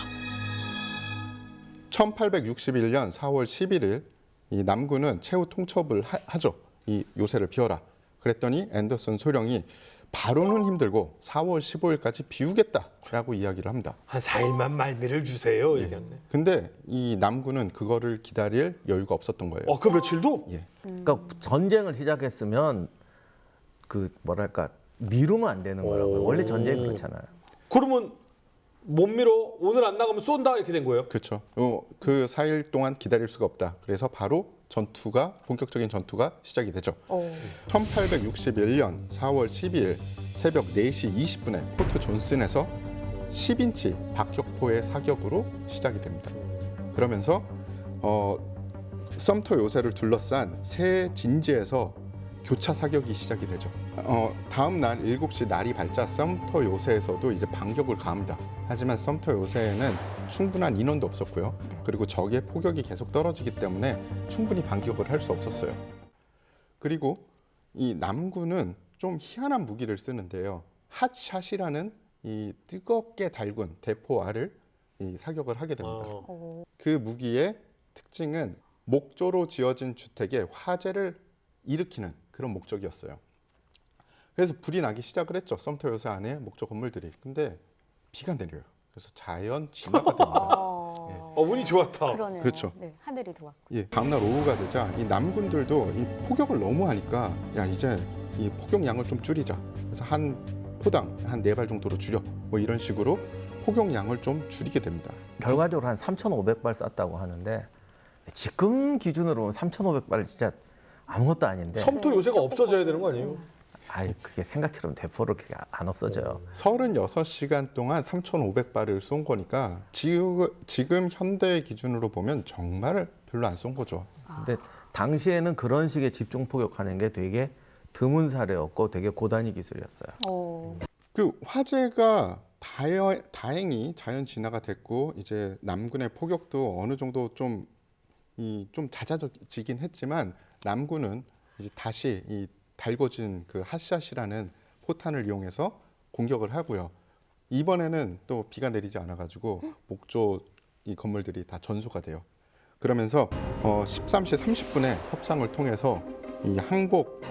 1861년 4월 11일 이 남군은 최후 통첩을 하죠. 이 요새를 비워라. 그랬더니 앤더슨 소령이 바로는 힘들고 4월 15일까지 비우겠다라고 이야기를 합니다. 한 4일만 말미를 주세요. 얘기했네. 근데 이 남군은 그거를 기다릴 여유가 없었던 거예요. 그 며칠도? 예. 그러니까 전쟁을 시작했으면 그 뭐랄까 미루면 안 되는 거라고요. 원래 전쟁이 그렇잖아요. 그러면 못 밀어 오늘 안 나가면 쏜다 이렇게 된 거예요? 그렇죠. 그 4일 동안 기다릴 수가 없다. 그래서 바로 본격적인 전투가 시작이 되죠. 1861년 4월 12일 새벽 4시 20분에 포트 존슨에서 10인치 박격포의 사격으로 시작이 됩니다. 그러면서 섬터 요새를 둘러싼 새 진지에서 교차 사격이 시작이 되죠. 다음 날 7시 날이 밝자 섬터 요새에서도 이제 반격을 가합니다. 하지만 섬터 요새에는 충분한 인원도 없었고요. 그리고 적의 포격이 계속 떨어지기 때문에 충분히 반격을 할 수 없었어요. 그리고 이 남군은 좀 희한한 무기를 쓰는데요. 핫샷이라는 이 뜨겁게 달군 대포알을 이 사격을 하게 됩니다. 그 무기의 특징은 목조로 지어진 주택에 화재를 일으키는 그런 목적이었어요. 그래서 불이 나기 시작을 했죠. 섬터 요새 안에 목조 건물들이. 근데 비가 내려요. 그래서 자연 진화가 됩니다. 운이 좋았다. 그러네요. 그렇죠. 네, 하늘이 도왔고. 예, 다음날 오후가 되자 이 남군들도 이 포격을 너무 하니까 야 이제 이 포격량을 좀 줄이자. 그래서 한 포당 한 4발 정도로 줄여. 뭐 이런 식으로 포격량을 좀 줄이게 됩니다. 결과적으로 한 3,500발 쐈다고 하는데 지금 기준으로 보면 3,500발 진짜 아무것도 아닌데. 섬토 요새가 없어져야 되는 거 아니에요? 아이 그게 생각처럼 대포로 그렇게 안 없어져요. 36시간 동안 3,500발을 쏜 거니까 지금 현대 기준으로 보면 정말 별로 안 쏜 거죠. 근데 당시에는 그런 식의 집중 포격하는 게 되게 드문 사례였고 되게 고단위 기술이었어요. 그 화재가 다행히 자연 진화가 됐고 이제 남군의 포격도 어느 정도 좀 잦아지긴 했지만 남군은 이제 다시 이 달궈진 그 핫샷이라는 포탄을 이용해서 공격을 하고요. 이번에는 또 비가 내리지 않아가지고 목조 이 건물들이 다 전소가 돼요. 그러면서 13시 30분에 협상을 통해서 이 항복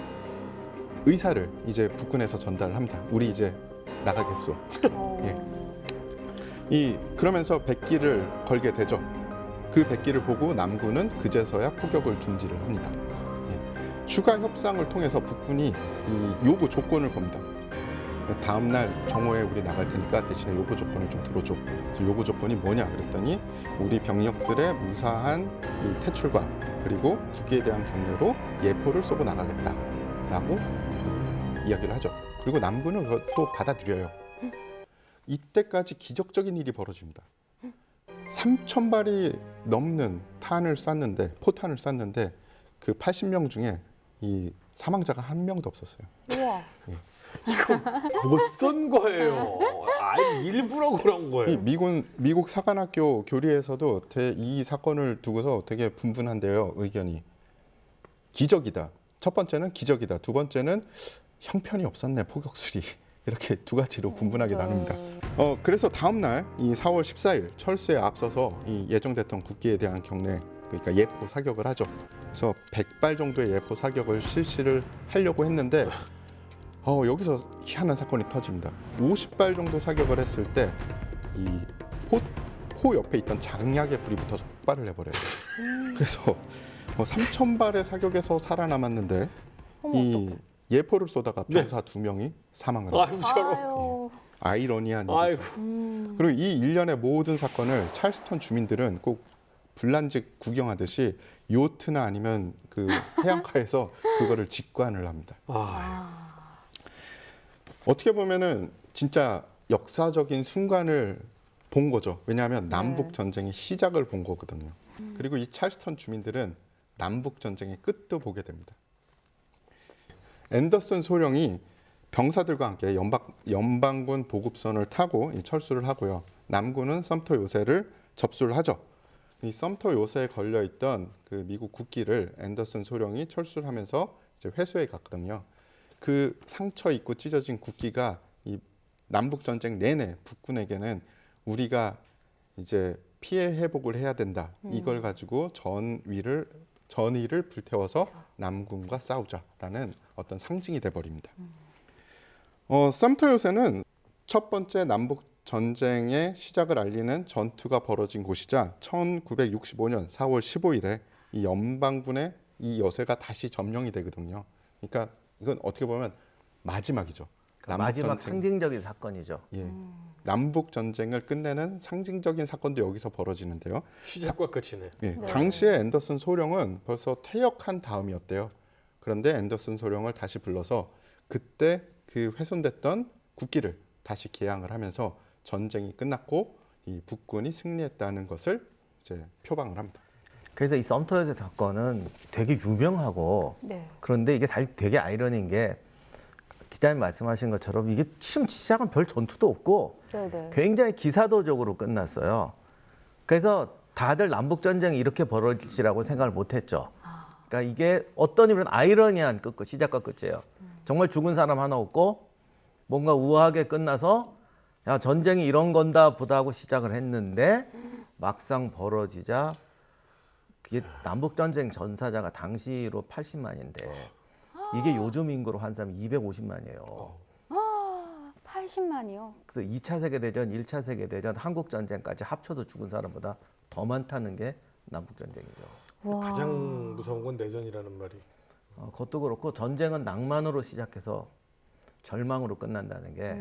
의사를 이제 북군에서 전달합니다. 우리 이제 나가겠소. 예. 그러면서 백기를 걸게 되죠. 그 백기를 보고 남군은 그제서야 포격을 중지를 합니다. 예. 추가 협상을 통해서 북군이 이 요구 조건을 겁니다. 다음 날 정오에 우리 나갈 테니까 대신에 요구 조건을 좀 들어줘. 그래서 요구 조건이 뭐냐 그랬더니 우리 병력들의 무사한 이 퇴출과 그리고 국기에 대한 경례로 예포를 쏘고 나가겠다라고 이야기를 하죠. 그리고 남군은 그것도 받아들여요. 이때까지 기적적인 일이 벌어집니다. 3,000발이 넘는 포탄을 쐈는데 그 80명 중에 이 사망자가 한 명도 없었어요. 우와. 못 쏜 거예요. 일부러 그런 거예요. 이 미국 사관학교 교리에서도 이 사건을 두고서 되게 분분한데요. 의견이 기적이다. 첫 번째는 기적이다. 두 번째는 형편이 없었네 포격술이. 이렇게 두 가지로 분분하게 나눕니다. 그래서 다음 날 이 4월 14일 철수에 앞서서 이 예정됐던 국기에 대한 경례 그러니까 예포 사격을 하죠. 그래서 100발 정도의 예포 사격을 실시를 하려고 했는데 여기서 희한한 사건이 터집니다. 50발 정도 사격을 했을 때 이 포 옆에 있던 장약에 불이 붙어서 폭발을 해버려요. 그래서 3,000발의 사격에서 살아남았는데 이 예포를 쏘다가 병사 2명이 사망을 합니다. 아유. 아이러니한 일이죠. 그리고 이 일련의 모든 사건을 찰스턴 주민들은 꼭 불난집 구경하듯이 요트나 아니면 그 해안가에서 그거를 직관을 합니다. 어떻게 보면은 진짜 역사적인 순간을 본 거죠. 왜냐하면 남북 전쟁의 시작을 본 거거든요. 그리고 이 찰스턴 주민들은 남북 전쟁의 끝도 보게 됩니다. 앤더슨 소령이 병사들과 함께 연방군 보급선을 타고 철수를 하고요. 남군은 섬터 요새를 접수를 하죠. 이 섬터 요새에 걸려 있던 그 미국 국기를 앤더슨 소령이 철수를 하면서 이제 회수해 갔거든요. 그 상처 입고 찢어진 국기가 이 남북 전쟁 내내 북군에게는 우리가 이제 피해 회복을 해야 된다. 이걸 가지고 전의를 불태워서 남군과 싸우자라는 어떤 상징이 돼 버립니다. 섬터 요새는 첫 번째 남북 전쟁의 시작을 알리는 전투가 벌어진 곳이자 1965년 4월 15일에 이 연방군의 이 요새가 다시 점령이 되거든요. 그러니까 이건 어떻게 보면 마지막이죠. 마지막 상징적인 사건이죠. 예. 남북 전쟁을 끝내는 상징적인 사건도 여기서 벌어지는데요. 시작과 끝이네. 예. 당시에 앤더슨 소령은 벌써 퇴역한 다음이었대요. 그런데 앤더슨 소령을 다시 불러서 그때 그 훼손됐던 국기를 다시 개양을 하면서 전쟁이 끝났고 이 북군이 승리했다는 것을 이제 표방을 합니다. 그래서 이 섬터 요새 사건은 되게 유명하고 그런데 이게 되게 아이러니인 게 기자님 말씀하신 것처럼 이게 지금 시작은 별 전투도 없고 굉장히 기사도적으로 끝났어요. 그래서 다들 남북 전쟁이 이렇게 벌어질지라고 생각을 못했죠. 그러니까 이게 어떤 의미로 아이러니한 시작과 끝이에요. 정말 죽은 사람 하나 없고 뭔가 우아하게 끝나서 야 전쟁이 이런 건다 보다 하고 시작을 했는데 막상 벌어지자 그게 남북 전쟁 전사자가 당시로 80만인데 이게 요즘 인구로 한 사람 250만이에요. 80만이요? 그래서 2차 세계대전, 1차 세계대전, 한국전쟁까지 합쳐서 죽은 사람보다 더 많다는 게 남북전쟁이죠. 가장 무서운 건 내전이라는 말이. 그것도 그렇고 전쟁은 낭만으로 시작해서 절망으로 끝난다는 게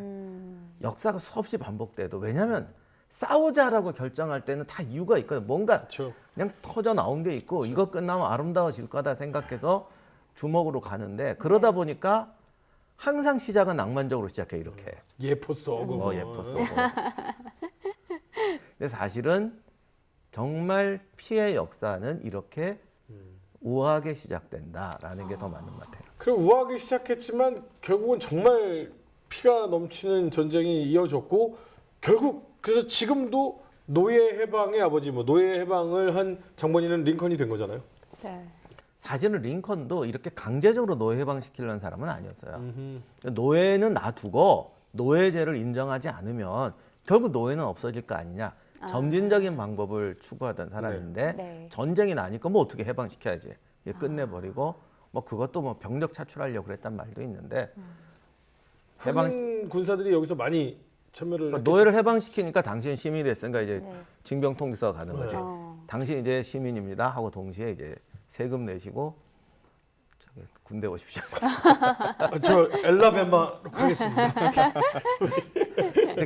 역사가 수없이 반복돼도 왜냐하면 싸우자라고 결정할 때는 다 이유가 있거든. 뭔가 그렇죠. 그냥 터져 나온 게 있고 이거 끝나면 아름다워질 거다 생각해서 주먹으로 가는데 그러다 보니까 항상 시작은 낭만적으로 시작해 이렇게. 예포 쏘고. 예포 쏘고. 근데 사실은 정말 피해 역사는 이렇게 우아하게 시작된다라는 게 더 맞는 것 같아요. 그래 우아하게 시작했지만 결국은 정말 피가 넘치는 전쟁이 이어졌고 결국 그래서 지금도 노예 해방의 아버지 노예 해방을 한 장본인은 링컨이 된 거잖아요. 네. 사실은 링컨도 이렇게 강제적으로 노예 해방시키려는 사람은 아니었어요. 노예는 놔두고 노예제를 인정하지 않으면 결국 노예는 없어질 거 아니냐. 점진적인 방법을 추구하던 사람인데 전쟁이 나니까 어떻게 해방시켜야지. 끝내버리고 그것도 병력 차출하려고 그랬단 말도 있는데 흑인 군사들이 여기서 많이 참여를 노예를 해방시키니까 당신 시민이 됐으니까 이제 징병통지서가 가는 거죠. 당신 이제 시민입니다 하고 동시에 이제 세금 내시고 군대 오십시오. 저 엘라베마로 가겠습니다.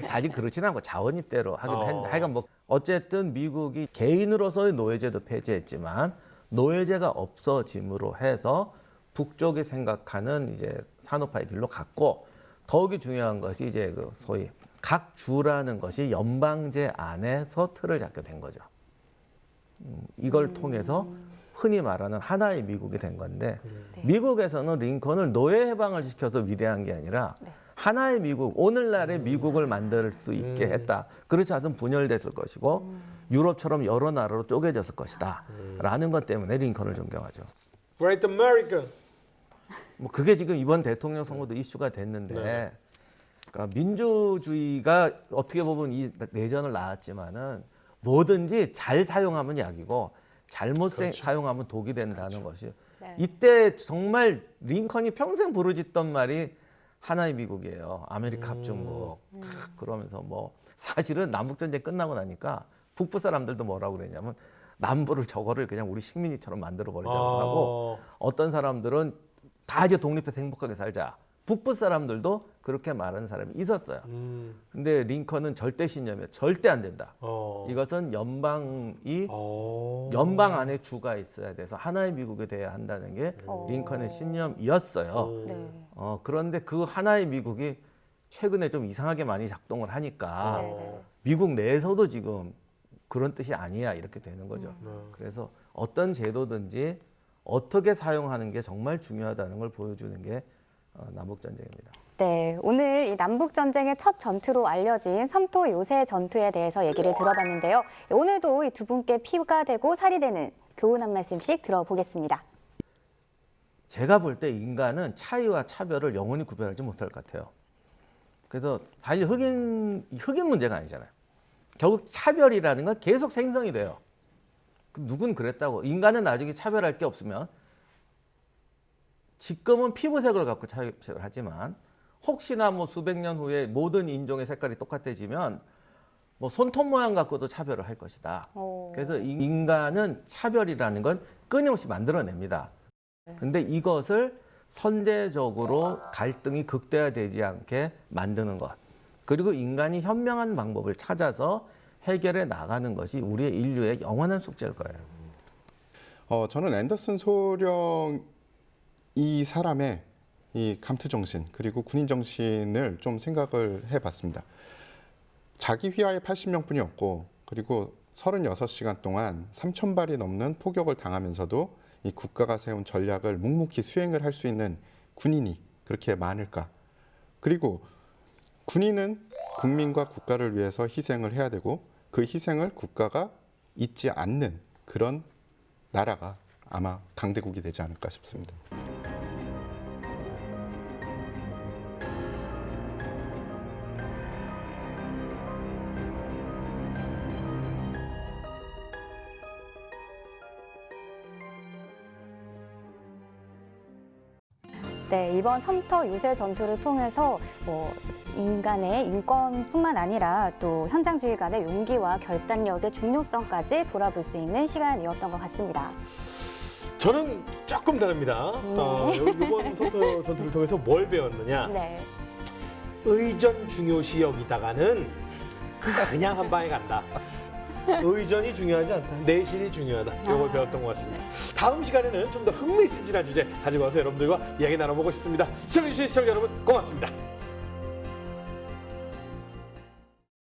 사실 그렇지는 않고 자원 입대로 하기도 했는데 하여간 어쨌든 미국이 개인으로서의 노예제도 폐지했지만 노예제가 없어짐으로 해서 북쪽이 생각하는 이제 산업화의 길로 갔고 더욱이 중요한 것이 이제 그 소위 각 주라는 것이 연방제 안에서 틀을 잡게 된 거죠. 이걸 통해서 흔히 말하는 하나의 미국이 된 건데 미국에서는 링컨을 노예 해방을 시켜서 위대한 게 아니라 하나의 미국, 오늘날의 미국을 만들 수 있게 했다. 그렇지 않으면 분열됐을 것이고 유럽처럼 여러 나라로 쪼개졌을 것이다. 라는 것 때문에 링컨을 존경하죠. Great American. 그게 지금 이번 대통령 선거도 이슈가 됐는데 그러니까 민주주의가 어떻게 보면 이 내전을 낳았지만은 뭐든지 잘 사용하면 약이고 잘못 사용하면 독이 된다는 것이 이때 정말 링컨이 평생 부르짖던 말이 하나의 미국이에요. 아메리카 합중국. 그러면서 사실은 남북전쟁 끝나고 나니까 북부 사람들도 뭐라고 그랬냐면 남부를 저거를 그냥 우리 식민지처럼 만들어 버리자고 하고 어떤 사람들은 다 이제 독립해서 행복하게 살자. 북부 사람들도 그렇게 말하는 사람이 있었어요. 근데 링컨은 절대 신념이에요. 절대 안 된다. 이것은 연방이 연방 안에 주가 있어야 돼서 하나의 미국이 돼야 한다는 게 링컨의 신념이었어요. 그런데 그 하나의 미국이 최근에 좀 이상하게 많이 작동을 하니까 네네. 미국 내에서도 지금 그런 뜻이 아니야 이렇게 되는 거죠. 그래서 어떤 제도든지 어떻게 사용하는 게 정말 중요하다는 걸 보여주는 게 남북전쟁입니다. 네, 오늘 이 남북전쟁의 첫 전투로 알려진 섬토 요새 전투에 대해서 얘기를 들어봤는데요. 오늘도 이 두 분께 피가 되고 살이 되는 교훈 한 말씀씩 들어보겠습니다. 제가 볼 때 인간은 차이와 차별을 영원히 구별하지 못할 것 같아요. 그래서 사실 흑인 문제가 아니잖아요. 결국 차별이라는 건 계속 생성이 돼요. 누군 그랬다고. 인간은 나중에 차별할 게 없으면 지금은 피부색을 갖고 차별을 하지만 혹시나 뭐 수백 년 후에 모든 인종의 색깔이 똑같아지면 뭐 손톱 모양 갖고도 차별을 할 것이다. 그래서 인간은 차별이라는 건 끊임없이 만들어냅니다. 근데 이것을 선제적으로 갈등이 극대화되지 않게 만드는 것. 그리고 인간이 현명한 방법을 찾아서 해결해 나가는 것이 우리의 인류의 영원한 숙제일 거예요. 저는 앤더슨 소령 이 사람의 이 감투 정신 그리고 군인 정신을 좀 생각을 해봤습니다. 자기 휘하에 80명뿐이었고 그리고 36시간 동안 3,000발이 넘는 포격을 당하면서도 이 국가가 세운 전략을 묵묵히 수행을 할 수 있는 군인이 그렇게 많을까? 그리고 군인은 국민과 국가를 위해서 희생을 해야 되고 그 희생을 국가가 잊지 않는 그런 나라가 아마 강대국이 되지 않을까 싶습니다. 네, 이번 섬터 유세 전투를 통해서 인간의 인권뿐만 아니라 또 현장주의 간의 용기와 결단력의 중요성까지 돌아볼 수 있는 시간이었던 것 같습니다. 저는 조금 다릅니다. 이번 섬터 전투를 통해서 뭘 배웠느냐? 네. 의전 중요시 여기다가는 그냥 한 방에 간다. 의전이 중요하지 않다. 내실이 중요하다. 이걸 배웠던 것 같습니다. 다음 시간에는 좀 더 흥미진진한 주제 가지고 와서 여러분들과 이야기 나눠보고 싶습니다. 시청해주신 시청자 여러분 고맙습니다.